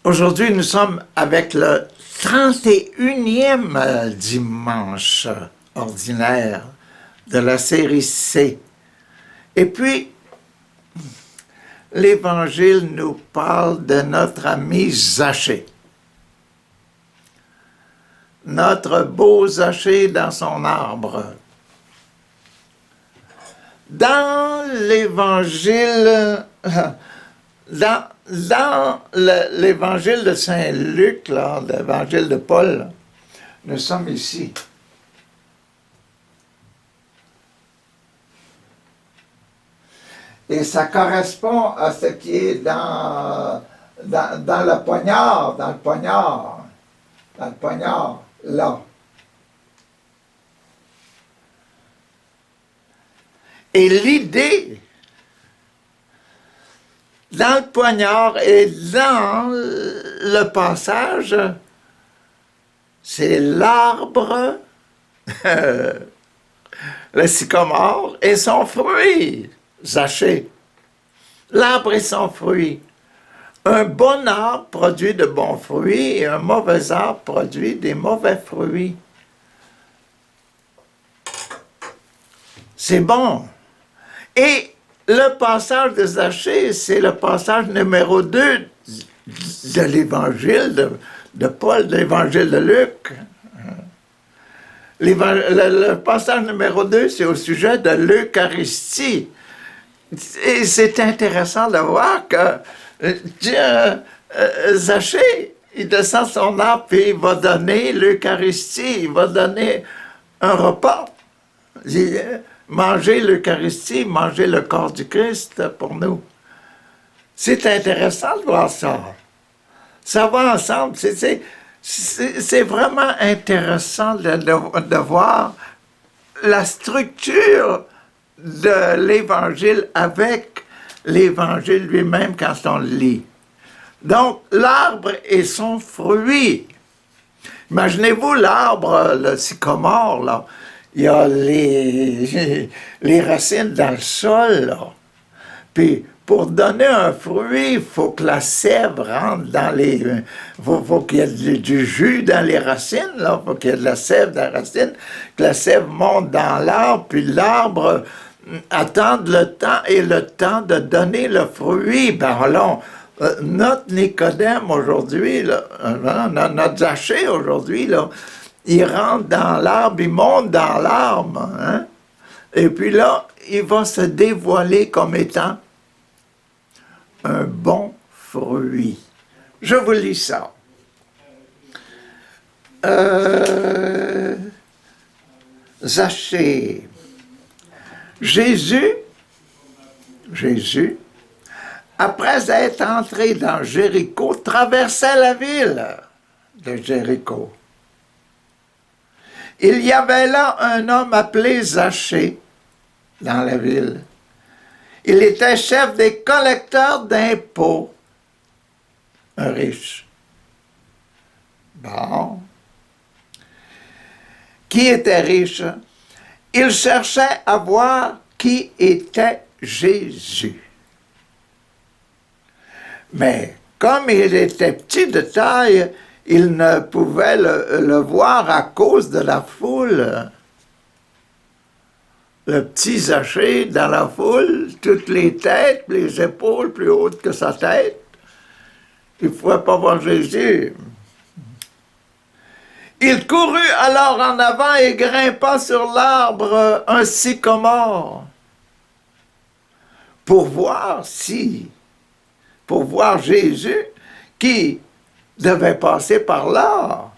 Aujourd'hui, nous sommes avec le 31e dimanche ordinaire de la série C. Et puis, l'Évangile nous parle de notre ami Zachée. Notre beau Zachée dans son arbre. Dans l'Évangile, dans l'Évangile de Saint-Luc, l'Évangile de Paul, nous sommes ici. Et ça correspond à ce qui est dans le poignard, là. Et l'idée, dans le poignard et dans le passage, c'est l'arbre, le sycomore, et son fruit, Zachée. L'arbre et son fruit. Un bon arbre produit de bons fruits et un mauvais arbre produit des mauvais fruits. C'est bon. Et le passage de Zachée, c'est le passage numéro 2 de l'Évangile de Paul, de l'Évangile de Luc. Le passage numéro 2, c'est au sujet de l'Eucharistie. Et c'est intéressant de voir que Zachée, il descend son arbre et il va donner l'Eucharistie, il va donner un repas. Manger l'Eucharistie, manger le corps du Christ pour nous. C'est intéressant de voir ça. Ça va ensemble. C'est vraiment intéressant de voir la structure de l'Évangile avec l'Évangile lui-même quand on le lit. Donc, l'arbre et son fruit. Imaginez-vous l'arbre, le sycomore, là. Il y a les racines dans le sol, là. Puis, pour donner un fruit, il faut que la sève rentre dans les... faut qu'il y ait du jus dans les racines, là. Il faut qu'il y ait de la sève dans les racines, que la sève monte dans l'arbre, puis l'arbre attend le temps de donner le fruit. Ben alors, notre Nicodème aujourd'hui, notre Zachée aujourd'hui, là, il rentre dans l'arbre, il monte dans l'arbre, hein? Et puis là, il va se dévoiler comme étant un bon fruit. Je vous lis ça. Zachée. Jésus, après être entré dans Jéricho, traversait la ville de Jéricho. Il y avait là un homme appelé Zachée dans la ville. Il était chef des collecteurs d'impôts, un riche. Bon. Qui était riche? Il cherchait à voir qui était Jésus. Mais comme il était petit de taille, il ne pouvait le voir à cause de la foule. Le petit Zachée dans la foule, toutes les têtes, les épaules plus hautes que sa tête. Il ne pouvait pas voir Jésus. Il courut alors en avant et grimpa sur l'arbre un sycomore pour voir Jésus qui devait passer par là.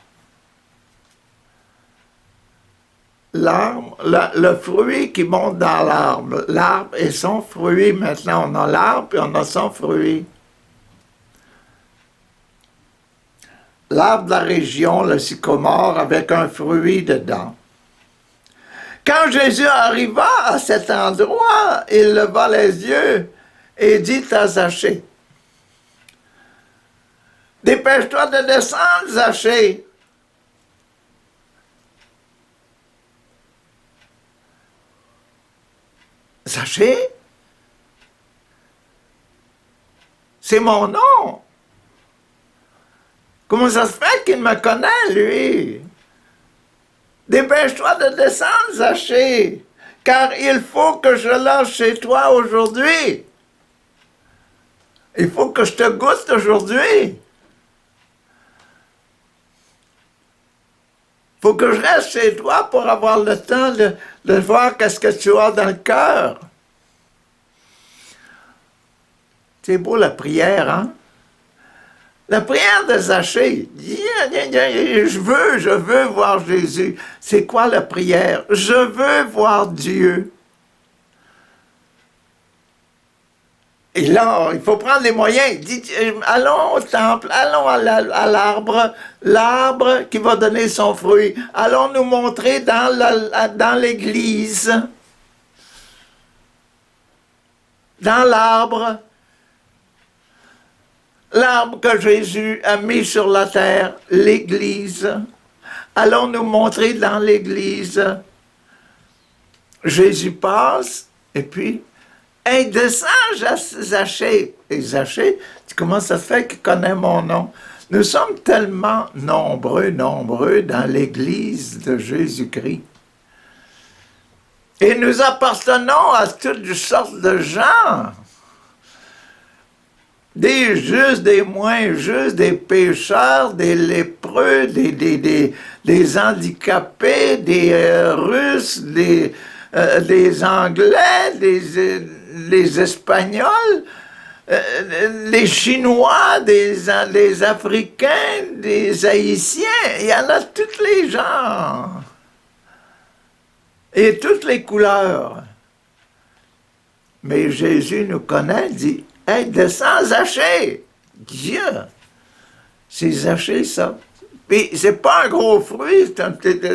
L'arbre, le fruit qui monte dans l'arbre. L'arbre et son fruit. Maintenant, on a l'arbre et on a son fruit. L'arbre de la région, le sycomore, avec un fruit dedans. Quand Jésus arriva à cet endroit, il leva les yeux et dit à Zachée, « Dépêche-toi de descendre, Zachée. » Zachée? C'est mon nom. Comment ça se fait qu'il me connaît, lui? Dépêche-toi de descendre, Zachée, car il faut que je lâche chez toi aujourd'hui. Il faut que je te goûte aujourd'hui. Il faut que je reste chez toi pour avoir le temps de voir qu'est-ce que tu as dans le cœur. C'est beau la prière, hein? La prière de Zachée, je veux voir Jésus. C'est quoi la prière? Je veux voir Dieu. Et là, il faut prendre les moyens. Il dit, allons au temple, allons à l'arbre, l'arbre qui va donner son fruit. Allons nous montrer dans l'église, dans l'arbre. L'arbre que Jésus a mis sur la terre, l'Église. Allons nous montrer dans l'Église. Jésus passe, et puis, hey, descends, Zachée. Et Zachée, comment ça se fait qu'il connaît mon nom? Nous sommes tellement nombreux dans l'Église de Jésus-Christ. Et nous appartenons à toutes sortes de gens. Des justes, des moins justes, des pécheurs, des lépreux, des handicapés, des Russes, des Anglais, des Espagnols, les Chinois, des Africains, des Haïtiens. Il y en a tous les genres et toutes les couleurs. Mais Jésus nous connaît, dit, « Hey, descends, Zachée! » Dieu! C'est Zachée, ça. Puis, c'est pas un gros fruit,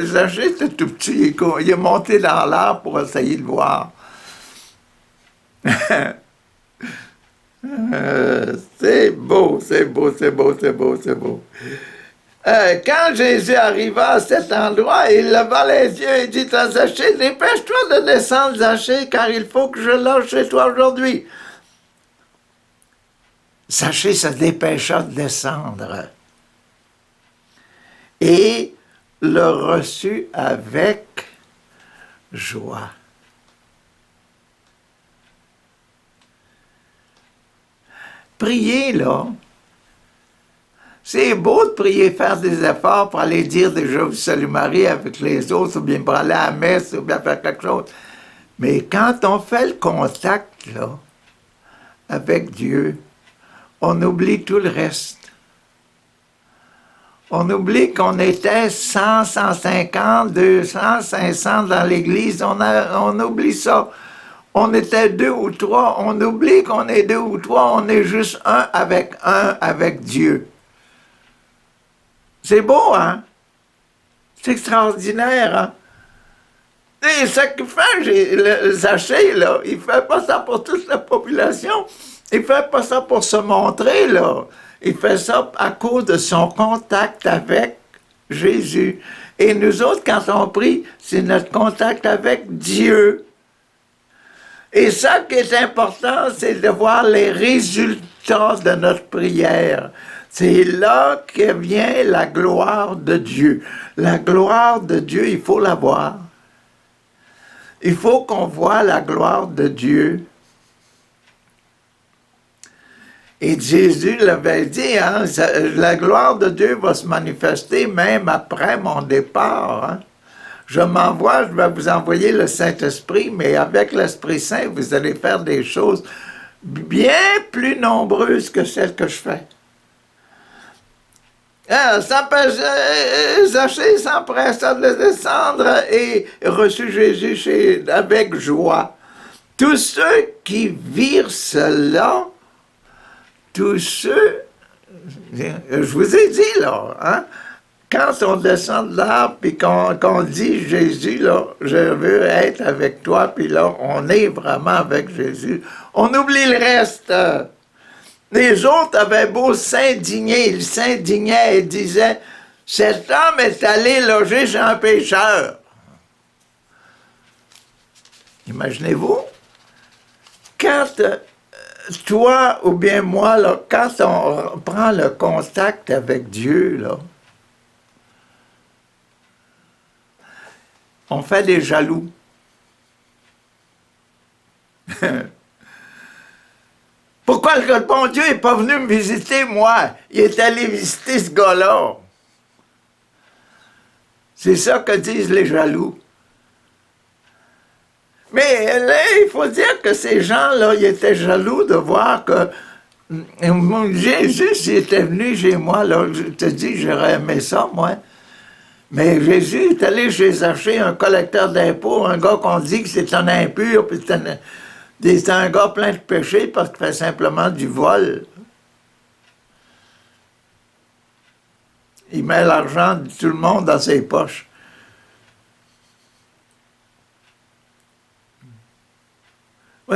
Zachée, c'est tout petit. Il est monté dans l'arbre pour essayer de voir. C'est beau, c'est beau, c'est beau, c'est beau, c'est beau. Quand Jésus arriva à cet endroit, il leva les yeux et dit à Zachée, « Dépêche-toi de descendre, Zachée, car il faut que je lâche chez toi aujourd'hui. » Zachée se dépêcha de descendre et le reçut avec joie. Prier, là, c'est beau de prier, faire des efforts pour aller dire déjà vous salue Marie avec les autres, ou bien pour aller à la messe, ou bien faire quelque chose. Mais quand on fait le contact, là, avec Dieu, on oublie tout le reste. On oublie qu'on était 100, 150, 200, 500 dans l'Église. On oublie ça. On était 2 ou 3. On oublie qu'on est 2 ou 3. On est juste un avec Dieu. C'est beau, hein? C'est extraordinaire, hein? Et ce que fait Zachée, là, il fait pas ça pour toute la population. Il fait pas ça pour se montrer, là. Il fait ça à cause de son contact avec Jésus. Et nous autres, quand on prie, c'est notre contact avec Dieu. Et ça qui est important, c'est de voir les résultats de notre prière. C'est là que vient la gloire de Dieu. La gloire de Dieu, il faut la voir. Il faut qu'on voit la gloire de Dieu. Et Jésus l'avait dit, hein, la gloire de Dieu va se manifester même après mon départ. Hein. Je m'envoie, je vais vous envoyer le Saint-Esprit, mais avec l'Esprit Saint, vous allez faire des choses bien plus nombreuses que celles que je fais. Zachée s'empressa de descendre et reçut Jésus avec joie. Tous ceux qui virent cela, tous ceux, je vous ai dit là, hein, quand on descend de l'arbre et qu'on dit Jésus, là, je veux être avec toi, puis là, on est vraiment avec Jésus, on oublie le reste. Les autres avaient beau s'indigner, ils s'indignaient et disaient, cet homme est allé loger chez un pécheur. Imaginez-vous, quand toi ou bien moi, là, quand on prend le contact avec Dieu, là, on fait des jaloux. Pourquoi le bon Dieu n'est pas venu me visiter, moi? Il est allé visiter ce gars-là. C'est ça que disent les jaloux. Mais là, il faut dire que ces gens-là, ils étaient jaloux de voir que Jésus, s'il était venu chez moi, là, je te dis, j'aurais aimé ça, moi. Mais Jésus est allé chez Zachée, un collecteur d'impôts, un gars qu'on dit que c'est un impur, puis c'est un gars plein de péchés parce qu'il fait simplement du vol. Il met l'argent de tout le monde dans ses poches.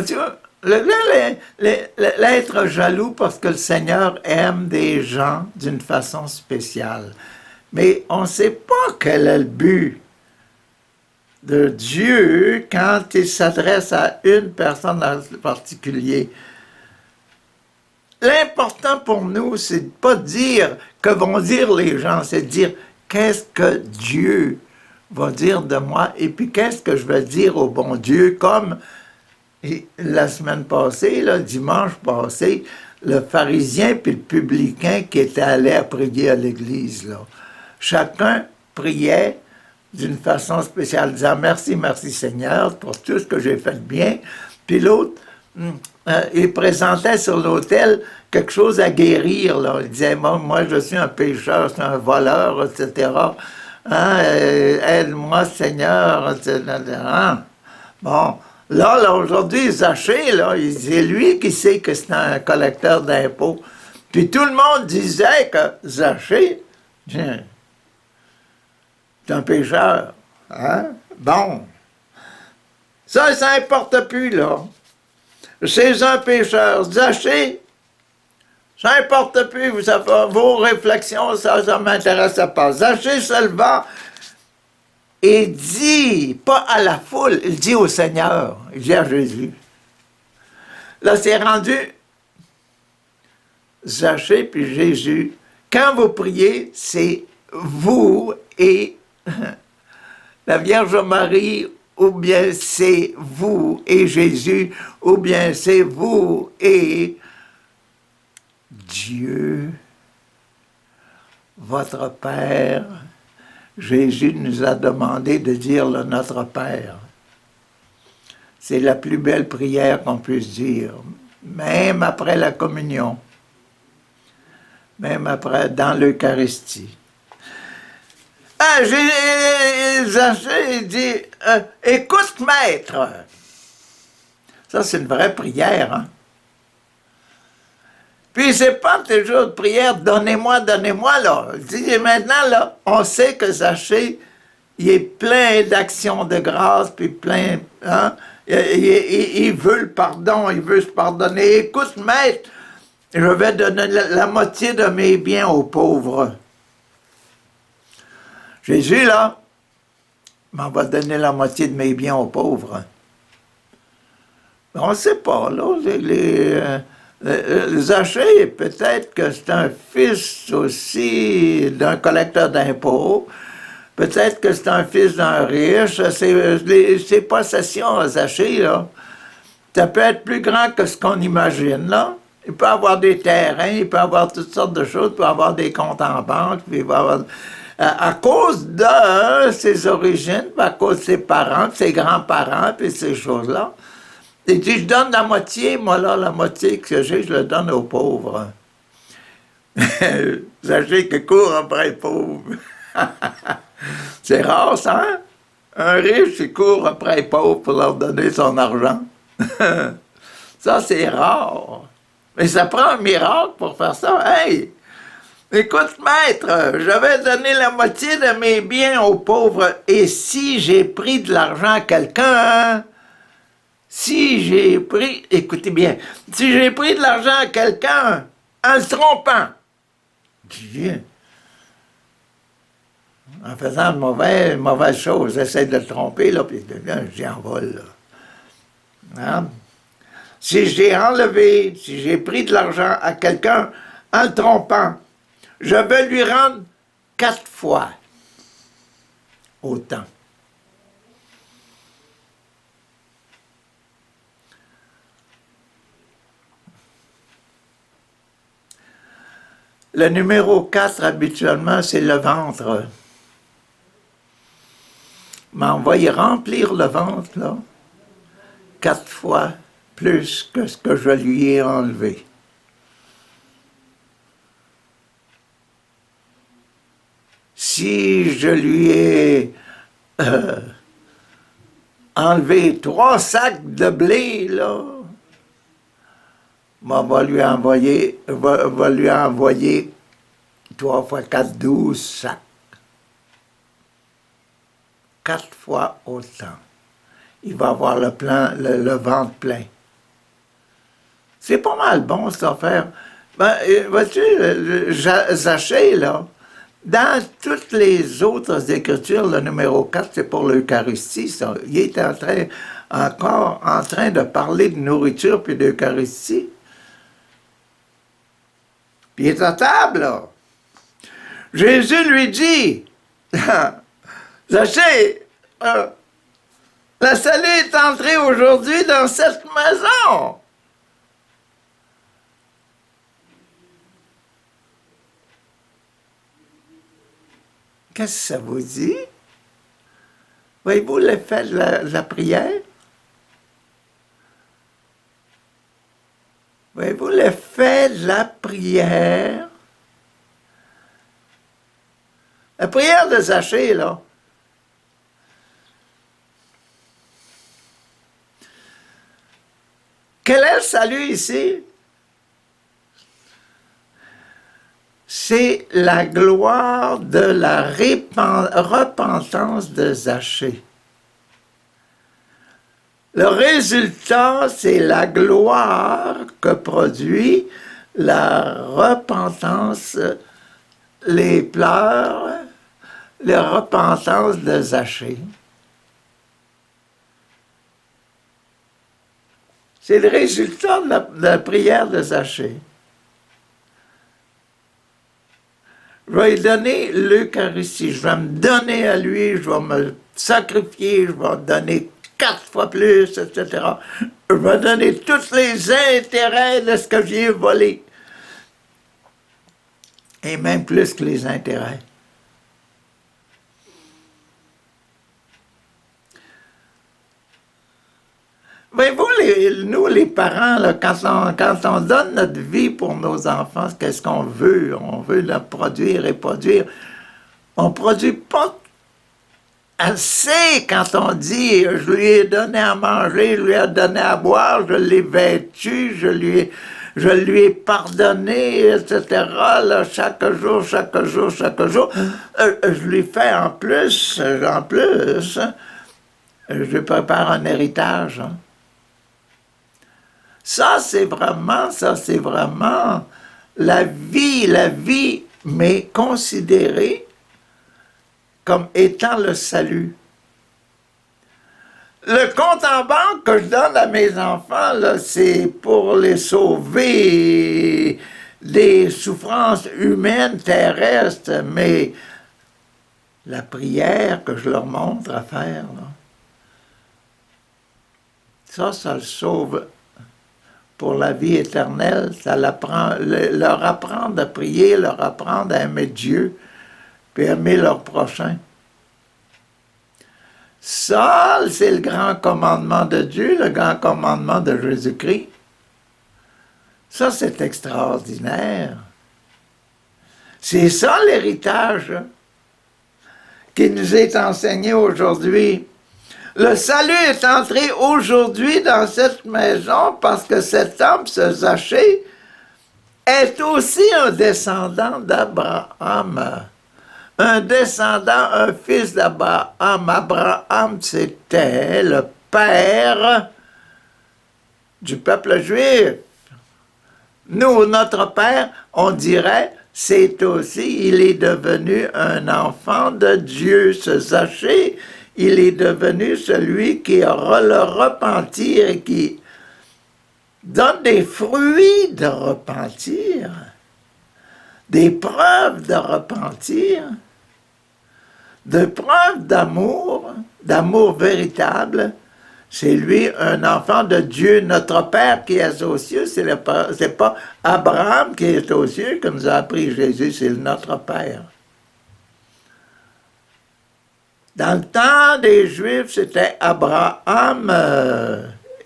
Tu vois, l'être jaloux parce que le Seigneur aime des gens d'une façon spéciale. Mais on ne sait pas quel est le but de Dieu quand il s'adresse à une personne en particulier. L'important pour nous, c'est de ne pas dire que vont dire les gens, c'est de dire qu'est-ce que Dieu va dire de moi et puis qu'est-ce que je vais dire au bon Dieu, comme la semaine passée, là, dimanche passé, le pharisien puis le publicain qui était allé à prier à l'église. Là. Chacun priait d'une façon spéciale, disant « Merci, merci Seigneur pour tout ce que j'ai fait de bien. » Puis l'autre, il présentait sur l'autel quelque chose à guérir. Là. Il disait « Moi, je suis un pécheur, je suis un voleur, etc. Hein, aide-moi Seigneur, etc. » Bon, là aujourd'hui, Zachée, là, c'est lui qui sait que c'est un collecteur d'impôts. Puis tout le monde disait que Zachée, c'est un pécheur. Hein? Bon. Ça n'importe plus, là. C'est un pécheur. Zachée, ça n'importe plus. Vos réflexions, ça ne m'intéresse pas. Zachée se leva et dit, pas à la foule, il dit au Seigneur, il dit à Jésus. Là, c'est rendu Zachée puis Jésus. Quand vous priez, c'est vous et la Vierge Marie, ou bien c'est vous et Jésus, ou bien c'est vous et Dieu, votre Père. Jésus nous a demandé de dire le Notre Père. C'est la plus belle prière qu'on puisse dire, même après la communion, même après, dans l'Eucharistie. Zachée dit « Écoute, maître! » Ça, c'est une vraie prière, hein? Puis c'est pas toujours une prière « Donnez-moi, donnez-moi », là. Et maintenant, là, on sait que Zachée, il est plein d'actions de grâce, puis plein... Hein? Il veut le pardon, il veut se pardonner. « Écoute, maître, je vais donner la moitié de mes biens aux pauvres. » Jésus, là, m'en va donner la moitié de mes biens aux pauvres. On ne sait pas, là. Zachée, peut-être que c'est un fils aussi d'un collecteur d'impôts. Peut-être que c'est un fils d'un riche. Ses possessions, Zachée, là, ça peut être plus grand que ce qu'on imagine, là. Il peut avoir des terrains, il peut avoir toutes sortes de choses, il peut avoir des comptes en banque, puis il va avoir... À cause de ses origines, à cause de ses parents, de ses grands-parents, puis ces choses-là. Il dit, je donne la moitié, moi là, la moitié que j'ai, je le donne aux pauvres. Sachez que court après les pauvres. C'est rare, ça, hein? Un riche, il court après les pauvres pour leur donner son argent. Ça, c'est rare. Mais ça prend un miracle pour faire ça. Hey! Écoute, maître, je vais donner la moitié de mes biens aux pauvres, et si j'ai pris de l'argent à quelqu'un, si j'ai pris, écoutez bien, si j'ai pris de l'argent à quelqu'un en se trompant, en faisant de mauvaises choses, j'essaie de le tromper, là, puis j'y envole, là. Hein? si j'ai enlevé, si j'ai pris de l'argent à quelqu'un en le trompant, je vais lui rendre 4 fois autant. Le numéro 4, habituellement, c'est le ventre. Mais on va y remplir le ventre, là, 4 fois plus que ce que je lui ai enlevé. Si je lui ai enlevé 3 sacs de blé, là, on va lui envoyer 3 fois 4, 12 sacs. 4 fois autant. Il va avoir le ventre plein. C'est pas mal bon, cette affaire. Ben, vois-tu, Zachée, là, dans toutes les autres écritures, le numéro 4, c'est pour l'Eucharistie, ça. Il est encore en train de parler de nourriture puis d'Eucharistie. Puis il est à table, là. Jésus lui dit, Zachée, la salut est entrée aujourd'hui dans cette maison. Qu'est-ce que ça vous dit? Voyez-vous l'effet de la prière? Voyez-vous l'effet de la prière? La prière de Zachée, là. Quel est le salut ici? C'est la gloire de la repentance de Zachée. Le résultat, c'est la gloire que produit la repentance, les pleurs, la repentance de Zachée. C'est le résultat de la prière de Zachée. Je vais lui donner l'Eucharistie, je vais me donner à lui, je vais me sacrifier, je vais donner 4 fois plus, etc. Je vais donner tous les intérêts de ce que j'ai volé. Et même plus que les intérêts. Voyez-vous, nous, les parents, là, quand on donne notre vie pour nos enfants, qu'est-ce qu'on veut? On veut leur produire et produire. On ne produit pas assez quand on dit « je lui ai donné à manger, je lui ai donné à boire, je l'ai vêtu, je lui ai pardonné, etc. » Là, chaque jour, je lui fais en plus, je lui prépare un héritage. Hein. Ça, c'est vraiment la vie, mais considérée comme étant le salut. Le compte en banque que je donne à mes enfants, là, c'est pour les sauver des souffrances humaines, terrestres, mais la prière que je leur montre à faire, là, ça le sauve pour la vie éternelle, ça leur apprendre à prier, leur apprendre à aimer Dieu, puis aimer leur prochain. Ça, c'est le grand commandement de Dieu, le grand commandement de Jésus-Christ. Ça, c'est extraordinaire. C'est ça l'héritage qui nous est enseigné aujourd'hui. Le salut est entré aujourd'hui dans cette maison parce que cet homme, ce Zachée, est aussi un descendant d'Abraham. Un descendant, un fils d'Abraham. Abraham, c'était le père du peuple juif. Nous, notre père, on dirait, c'est aussi, il est devenu un enfant de Dieu, ce Zachée. Il est devenu celui qui aura le repentir et qui donne des fruits de repentir, des preuves de repentir, de preuves d'amour véritable. C'est lui, un enfant de Dieu, notre Père qui est aux cieux. C'est pas Abraham qui est aux cieux, comme nous a appris Jésus, c'est notre Père. Dans le temps des Juifs, c'était Abraham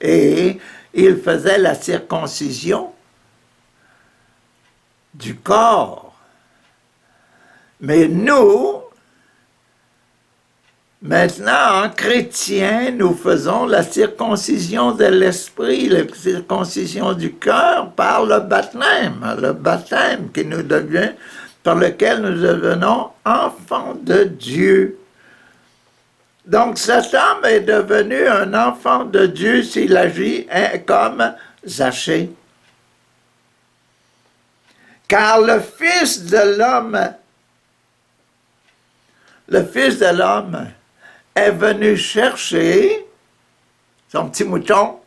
et il faisait la circoncision du corps. Mais nous, maintenant, en chrétiens, nous faisons la circoncision de l'esprit, la circoncision du cœur par le baptême qui nous devient, par lequel nous devenons enfants de Dieu. Donc cet homme est devenu un enfant de Dieu s'il agit comme Zachée. Car le Fils de l'homme est venu chercher son petit mouton.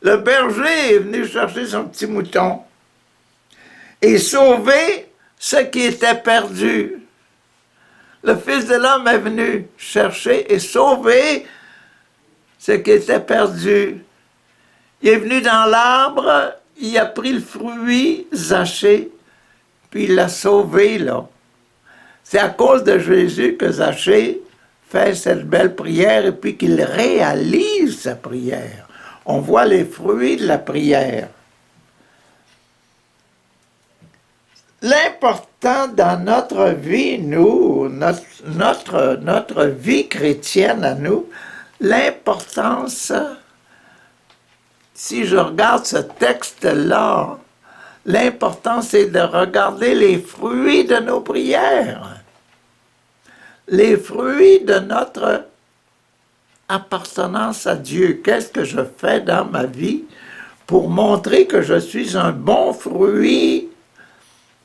Le berger est venu chercher son petit mouton et sauver ce qui était perdu. Le Fils de l'homme est venu chercher et sauver ce qui était perdu. Il est venu dans l'arbre, il a pris le fruit, Zachée, puis il l'a sauvé, là. C'est à cause de Jésus que Zachée fait cette belle prière et puis qu'il réalise sa prière. On voit les fruits de la prière. L'important dans notre vie, nous, notre vie chrétienne à nous, l'importance, si je regarde ce texte-là, l'important c'est de regarder les fruits de nos prières, les fruits de notre appartenance à Dieu. Qu'est-ce que je fais dans ma vie pour montrer que je suis un bon fruit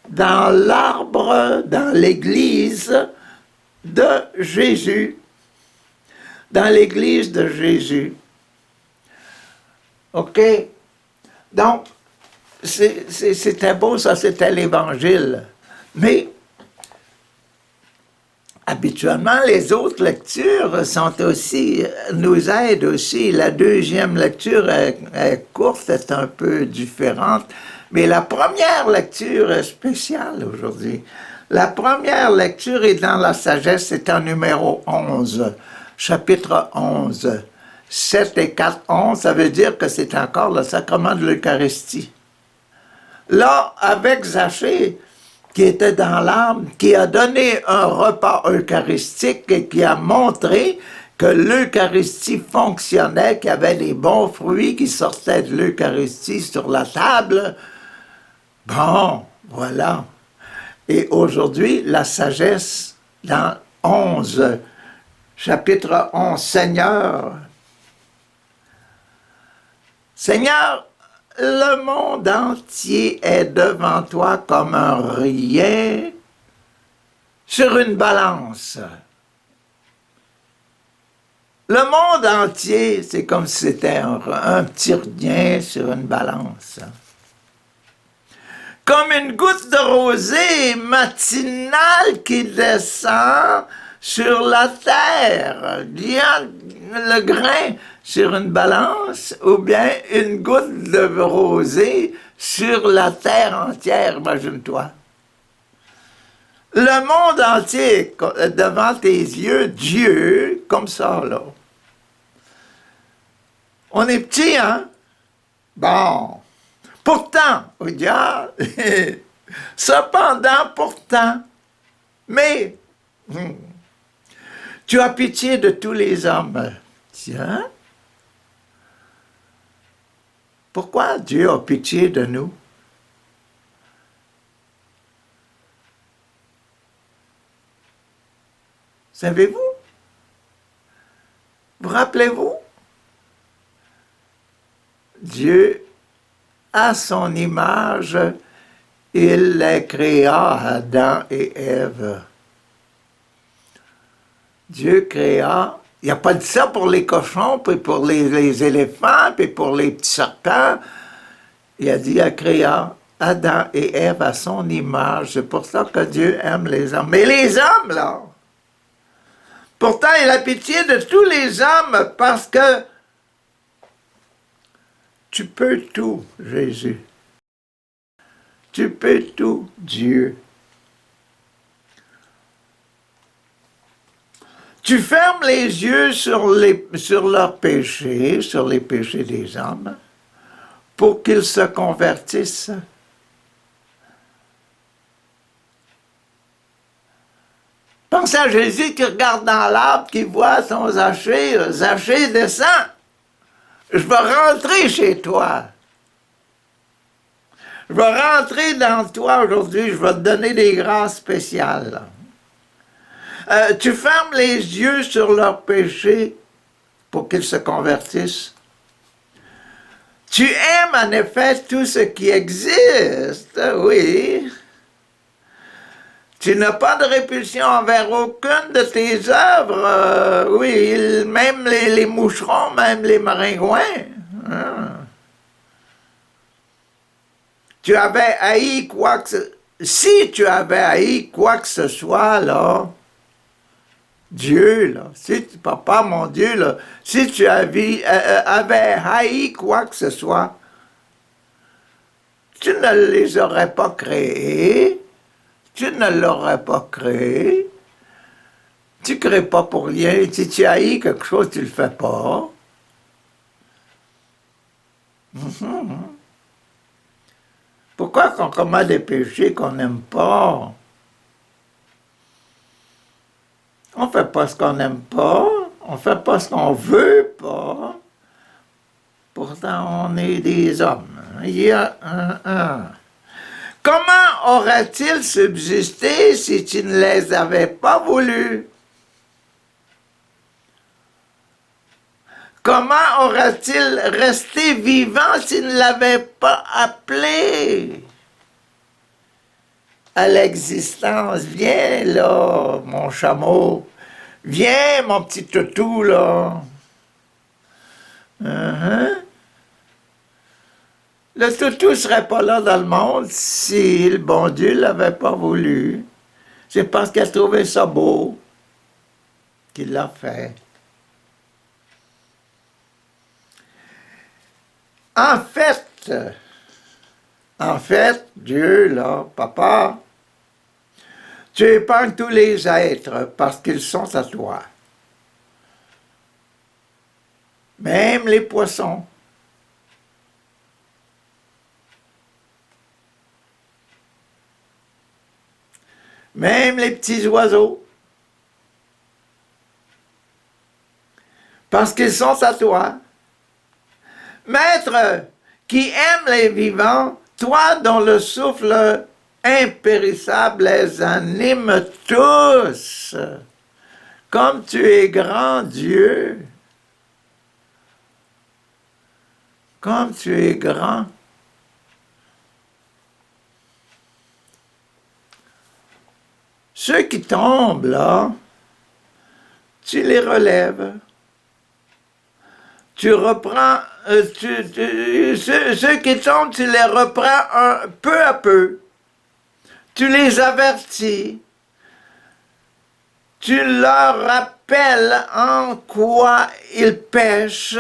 dans l'arbre, dans l'Église de Jésus. Dans l'Église de Jésus. OK? Donc, c'était beau, ça, c'était l'Évangile. Mais, habituellement, les autres lectures nous aident aussi. La deuxième lecture est courte, est un peu différente. Mais la première lecture est spéciale aujourd'hui. La première lecture est dans la sagesse, c'est en numéro 11, chapitre 11. 7 et 4, 11, ça veut dire que c'est encore le sacrement de l'Eucharistie. Là, avec Zachée, qui était dans l'âme, qui a donné un repas eucharistique et qui a montré que l'Eucharistie fonctionnait, qu'il y avait des bons fruits qui sortaient de l'Eucharistie sur la table. Bon, voilà. Et aujourd'hui, la sagesse dans 11, chapitre 11, Seigneur, le monde entier est devant toi comme un rien sur une balance. Le monde entier, c'est comme si c'était un petit rien sur une balance. Comme une goutte de rosée matinale qui descend sur la terre. Il y a le grain sur une balance ou bien une goutte de rosée sur la terre entière, imagine-toi. Le monde entier devant tes yeux, Dieu, comme ça, là. On est petit, hein? Bon. Pourtant, regarde, cependant, pourtant, mais tu as pitié de tous les hommes. Tiens, pourquoi Dieu a pitié de nous? Savez-vous? Vous rappelez-vous? Dieu, à son image, il les créa, Adam et Ève. Dieu créa Il n'a pas dit ça pour les cochons, puis pour les éléphants, puis pour les petits serpents. Il a dit, il a créé Adam et Ève à son image. C'est pour ça que Dieu aime les hommes. Mais les hommes, là, pourtant, il a pitié de tous les hommes parce que tu peux tout, Jésus. Tu peux tout, Dieu. Tu fermes les yeux sur leurs péchés, sur les péchés des hommes, pour qu'ils se convertissent. Pense à Jésus qui regarde dans l'arbre, qui voit son Zachée. Zachée, descend. Je vais rentrer chez toi. Je vais rentrer dans toi aujourd'hui. Je vais te donner des grâces spéciales. Tu fermes les yeux sur leurs péchés pour qu'ils se convertissent. Tu aimes en effet tout ce qui existe, oui. Tu n'as pas de répulsion envers aucune de tes œuvres, oui, même les moucherons, même les maringouins. Hein. Tu avais haï quoi que ce... Si tu avais haï quoi que ce soit, là, Dieu, là, si papa, mon Dieu, là, si tu avais haï quoi que ce soit, tu ne les aurais pas créés, tu ne l'aurais pas créé, tu ne crées pas pour rien, si tu haïs quelque chose, tu ne le fais pas. Pourquoi qu'on commet des péchés qu'on n'aime pas? On ne fait pas ce qu'on n'aime pas, on ne fait pas ce qu'on ne veut pas. Pourtant, on est des hommes. Il y a un. Comment aurait-il subsisté si tu ne les avais pas voulus? Comment aurait-il resté vivant s'il ne l'avait pas appelé à l'existence? Viens là, mon chameau. Viens, mon petit toutou, là. Le toutou ne serait pas là dans le monde si le bon Dieu ne l'avait pas voulu. C'est parce qu'il a trouvé ça beau qu'il l'a fait. En fait, Dieu, là, papa, tu épargnes tous les êtres parce qu'ils sont à toi. Même les poissons. Même les petits oiseaux. Parce qu'ils sont à toi. Maître, qui aime les vivants, toi dont le souffle impérissable les anime tous, comme tu es grand Dieu, comme tu es grand. Ceux qui tombent là, tu les relèves. Tu reprends, ceux qui tombent, tu les reprends peu à peu. Tu les avertis. Tu leur rappelles en quoi ils pêchent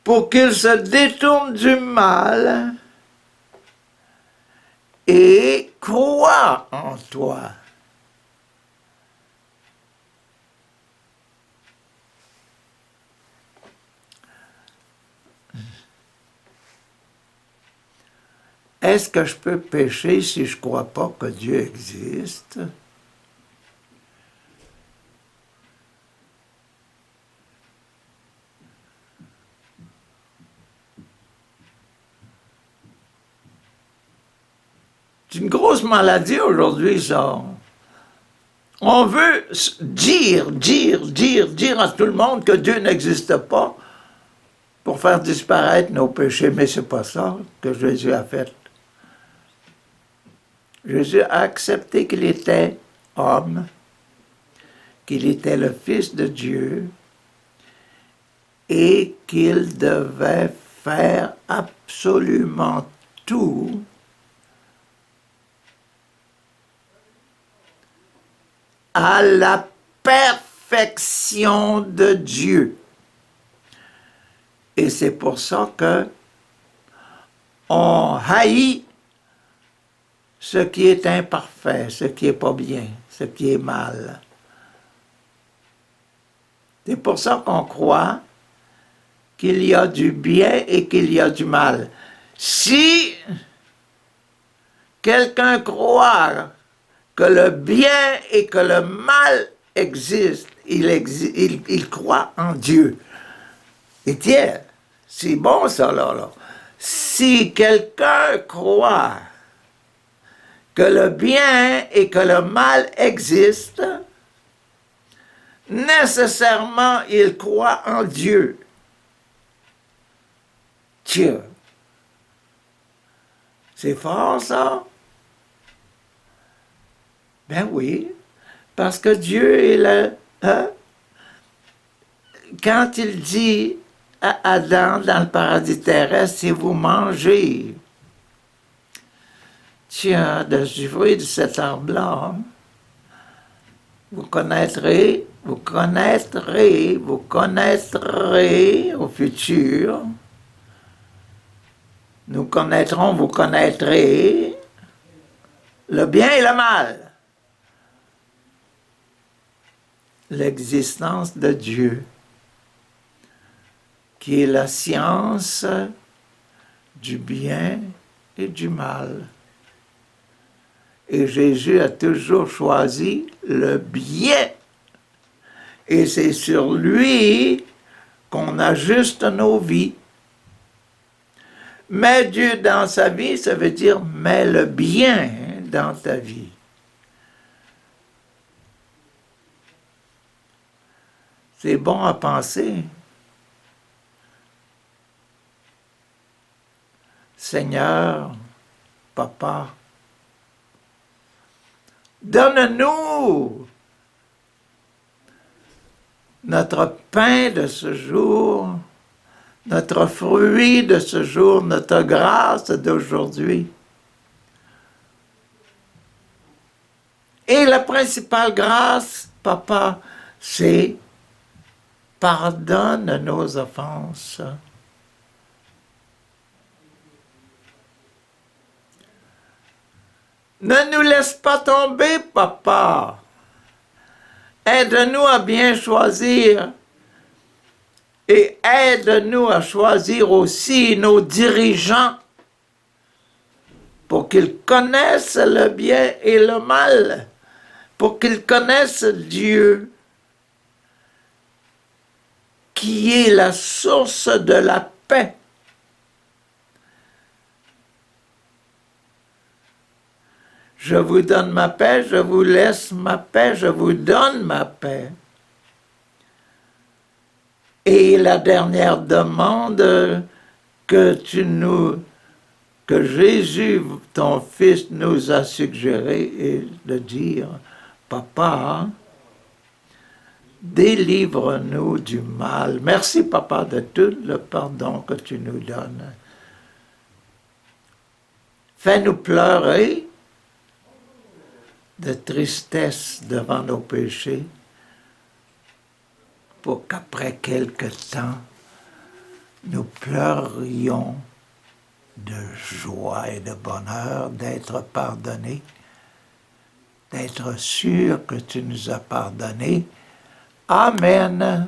pour qu'ils se détournent du mal et croient en toi. Est-ce que je peux pécher si je ne crois pas que Dieu existe? C'est une grosse maladie aujourd'hui, ça. On veut dire à tout le monde que Dieu n'existe pas pour faire disparaître nos péchés, mais c'est pas ça que Jésus a fait. Jésus a accepté qu'il était homme, qu'il était le Fils de Dieu et qu'il devait faire absolument tout à la perfection de Dieu. Et c'est pour ça que on haït ce qui est imparfait, ce qui est pas bien, ce qui est mal. C'est pour ça qu'on croit qu'il y a du bien et qu'il y a du mal. Si quelqu'un croit que le bien et que le mal existent, il croit en Dieu. Et tiens, c'est bon ça là. Si quelqu'un croit que le bien et que le mal existent, nécessairement il croit en Dieu. Tiens, c'est fort ça? Ben oui, parce que Dieu est là. Hein? Quand il dit à Adam dans le paradis terrestre, si vous mangez, tiens, du fruit de cet arbre-là, vous connaîtrez au futur. Nous connaîtrons, vous connaîtrez le bien et le mal. L'existence de Dieu, qui est la science du bien et du mal. Et Jésus a toujours choisi le bien. Et c'est sur lui qu'on ajuste nos vies. Mets Dieu dans sa vie, ça veut dire mets le bien dans ta vie. C'est bon à penser. Seigneur, Papa, donne-nous notre pain de ce jour, notre fruit de ce jour, notre grâce d'aujourd'hui. Et la principale grâce, Papa, c'est pardonne nos offenses. Ne nous laisse pas tomber, Papa. Aide-nous à bien choisir et aide-nous à choisir aussi nos dirigeants pour qu'ils connaissent le bien et le mal, pour qu'ils connaissent Dieu, qui est la source de la paix. Je vous donne ma paix, je vous laisse ma paix, je vous donne ma paix. Et la dernière demande que Jésus, ton Fils, nous a suggérée est de dire, Papa, délivre-nous du mal. Merci, Papa, de tout le pardon que tu nous donnes. Fais-nous pleurer de tristesse devant nos péchés, pour qu'après quelque temps, nous pleurions de joie et de bonheur d'être pardonnés, d'être sûrs que tu nous as pardonnés. Amen.